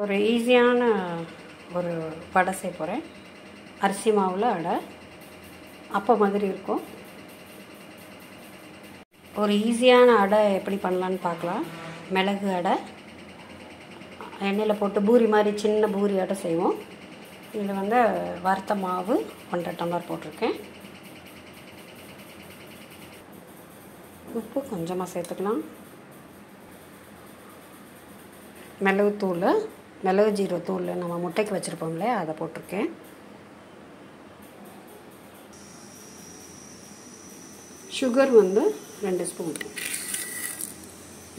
ஒரு ஈஸியான ஒரு வடை செய்ய போகிறேன். அரிசி மாவில் அடை அப்போ மாதிரி இருக்கும். ஒரு ஈஸியான அடை எப்படி பண்ணலான்னு பார்க்கலாம். மிளகு அடை எண்ணெயில் போட்டு பூரி மாதிரி சின்ன பூரி அடை செய்வோம். இதில் வந்து வறுத்த மாவு 1.5 டம்ளர் போட்டிருக்கேன். உப்பு கொஞ்சமாக சேர்த்துக்கலாம். மிளகுத்தூள், மிளகு ஜீரகத்தூள் நம்ம முட்டைக்கு வச்சுருப்போம் இல்லையா, அதை போட்டிருக்கேன். சுகர் வந்து 2 ஸ்பூன்.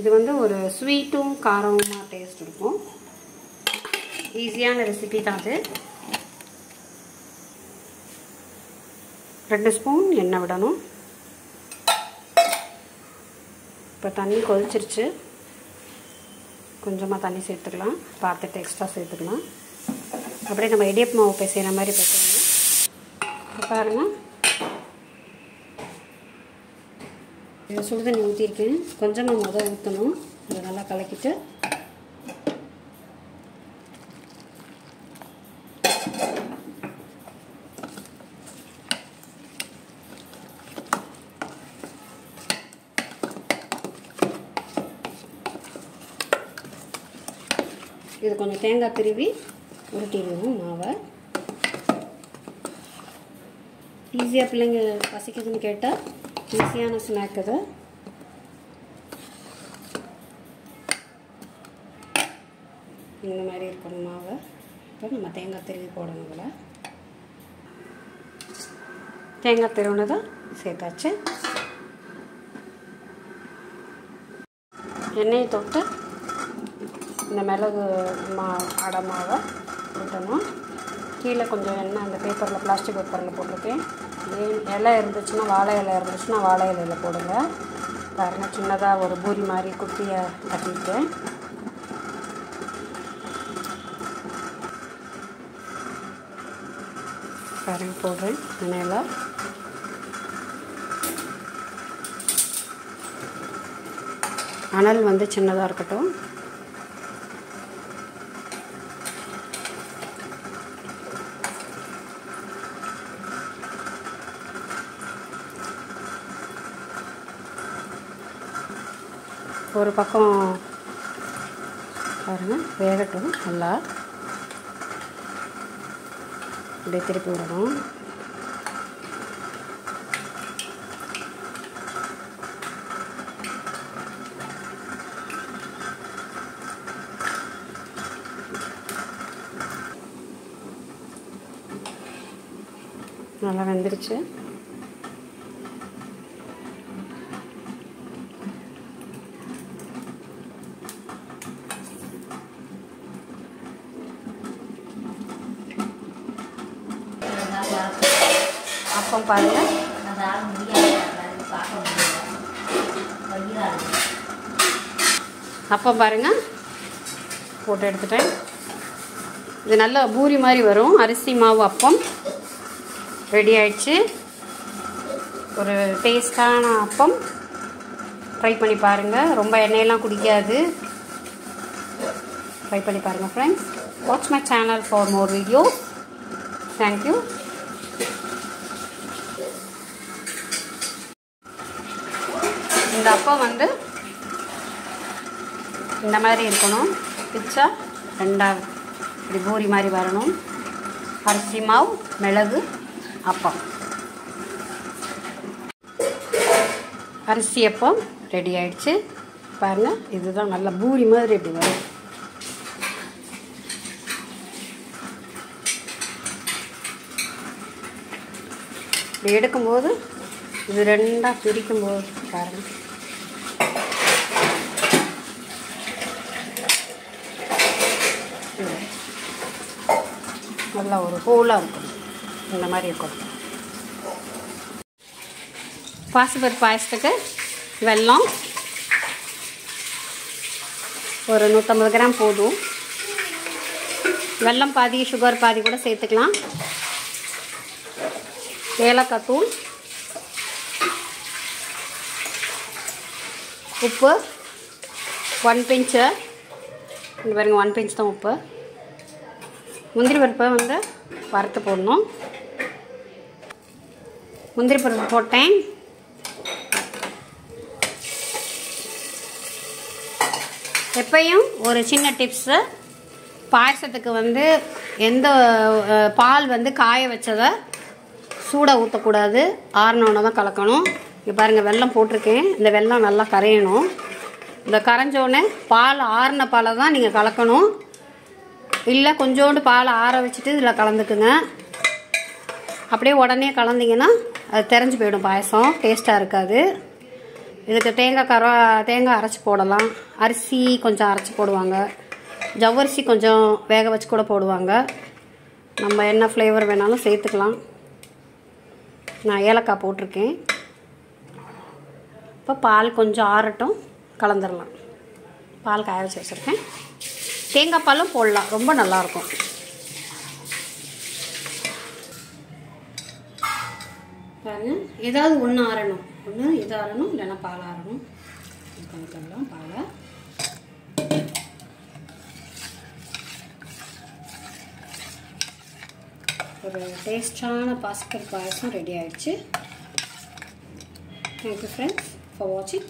இது வந்து ஒரு ஸ்வீட்டும் காரமாக டேஸ்ட் இருக்கும். ஈஸியான ரெசிபி தான் அது. 2 ஸ்பூன் எண்ணெய் விடணும். இப்போ தண்ணி கொதிச்சிருச்சு. கொஞ்சமாக தண்ணி சேர்த்துக்கலாம், பார்த்துட்டு எக்ஸ்ட்ரா சேர்த்துக்கலாம். அப்படியே நம்ம இடியப்ப மாவு பிசைகிற மாதிரி பிசையணும். இப்போ பாருங்கள், இது சுடுதண்ணி ஊற்றிருக்கேன். கொஞ்சமாக முதல் ஊற்றணும். அதை நல்லா கலக்கிட்டு இது கொஞ்சம் தேங்காய் திருவி உருட்டிடுவோம் மாவை. ஈஸியாக பிள்ளைங்க பசிக்குதுன்னு கேட்டால் ஈஸியான ஸ்நாக் இது. இந்த மாதிரி இருக்கணும் மாவை. இப்போ நம்ம தேங்காய் திருவி போடணும். இதில் தேங்காய் திருவினதை சேர்த்தாச்சு. எண்ணெயை தொட்டு இந்த மிளகு அடை மாவை ஊற்றணும். கீழே கொஞ்சம் எண்ணெய் அந்த பேப்பரில், பிளாஸ்டிக் பேப்பரில் போட்டிருக்கேன். இலை இருந்துச்சுன்னா, வாழை இலை இருந்துச்சுன்னா வாழை இலையில் போடுங்க. பாருங்க, சின்னதாக ஒரு பூரி மாதிரி குட்டியை கட்டியிருக்கேன். பாருங்க, போடுறேன் எண்ணெயில். அனல் வந்து சின்னதாக இருக்கட்டும். ஒரு பக்கம் பாருங்கள், வேகட்டும். நல்லா அப்படியே திருப்பி விடணும். நல்லா வெந்துருச்சு. அப்பம் பாருங்கள், அப்பம் பாருங்கள் போட்டு எடுத்துட்டேன். இது நல்ல பூரி மாதிரி வரும். அரிசி மாவு அப்பம் ரெடி ஆயிடுச்சு. ஒரு டேஸ்டான அப்பம். ட்ரை பண்ணி பாருங்கள். ரொம்ப எண்ணெயெல்லாம் குடிக்காது. ட்ரை பண்ணி பாருங்கள் friends. Watch my channel for more videos. Thank you. இந்த அப்பம் வந்து இந்த மாதிரி இருக்கணும். பிச்சா ரெண்டாவது இப்படி பூரி மாதிரி வரணும். அரிசி மாவு மிளகு அப்பம், அரிசி அப்பம் ரெடி ஆயிடுச்சு. பாருங்கள், இதுதான் நல்ல பூரி மாதிரி இப்படி வரும். இப்படி எடுக்கும்போது இது ரெண்டாக பிரிக்கும்போது பாருங்கள், நல்லா ஒரு ஹோலாக இருக்கும். இந்த மாதிரி இருக்கும். பாசிப்பருப்பு பாயசத்துக்கு வெல்லம் ஒரு 150 கிராம் போதும். வெல்லம் பாதி, சுகர் பாதி கூட சேர்த்துக்கலாம். ஏலக்காய் தூள், உப்பு 1 பிஞ்சு, இங்கே பாருங்க 1 பிஞ்ச் தான் உப்பு. முந்திரி பருப்பை வந்து வறுத்து போடணும். முந்திரி பருப்பு போட்டேன். எப்பயும் ஒரு சின்ன டிப்ஸு, பாயசத்துக்கு வந்து எந்த பால் வந்து காய வச்சதை சூடாக ஊற்றக்கூடாது, ஆறினோன்னு தான் கலக்கணும். இங்கே பாருங்கள் வெல்லம் போட்டிருக்கேன். இந்த வெல்லம் நல்லா கரையணும். இந்த கரைஞ்சோடனே பால் ஆறின பாலை தான் நீங்கள் கலக்கணும். இல்லை கொஞ்சோண்டு பாலை ஆற வச்சுட்டு இதில் கலந்துக்குங்க. அப்படியே உடனே கலந்திங்கன்னா அது தெரிஞ்சு போயிடும், பாயசம் டேஸ்ட்டாக இருக்காது. இதுக்கு தேங்காய் அரைச்சி போடலாம். அரிசி கொஞ்சம் அரைச்சி போடுவாங்க, ஜவ்வரிசி கொஞ்சம் வேக வச்சு கூட போடுவாங்க. நம்ம என்ன ஃப்ளேவர் வேணாலும் சேர்த்துக்கலாம். நான் ஏலக்காய் போட்டிருக்கேன். இப்போ பால் கொஞ்சம் ஆறட்டும், கலந்துடலாம். பால் காய வச்சு வச்சுருக்கேன். தேங்காய் பாலும் போடலாம், ரொம்ப நல்லாயிருக்கும். பாருங்க, ஏதாவது ஒன்று ஆறணும். ஒன்று இது ஆறணும், இல்லைன்னா பால் ஆறணும். கலக்கலாம் பாலை. ஒரு டேஸ்டான பாஸ்கல் பாயசம் ரெடி ஆயிடுச்சு. தேங்க்யூ ஃப்ரெண்ட்ஸ் ஃபார் வாட்சிங்.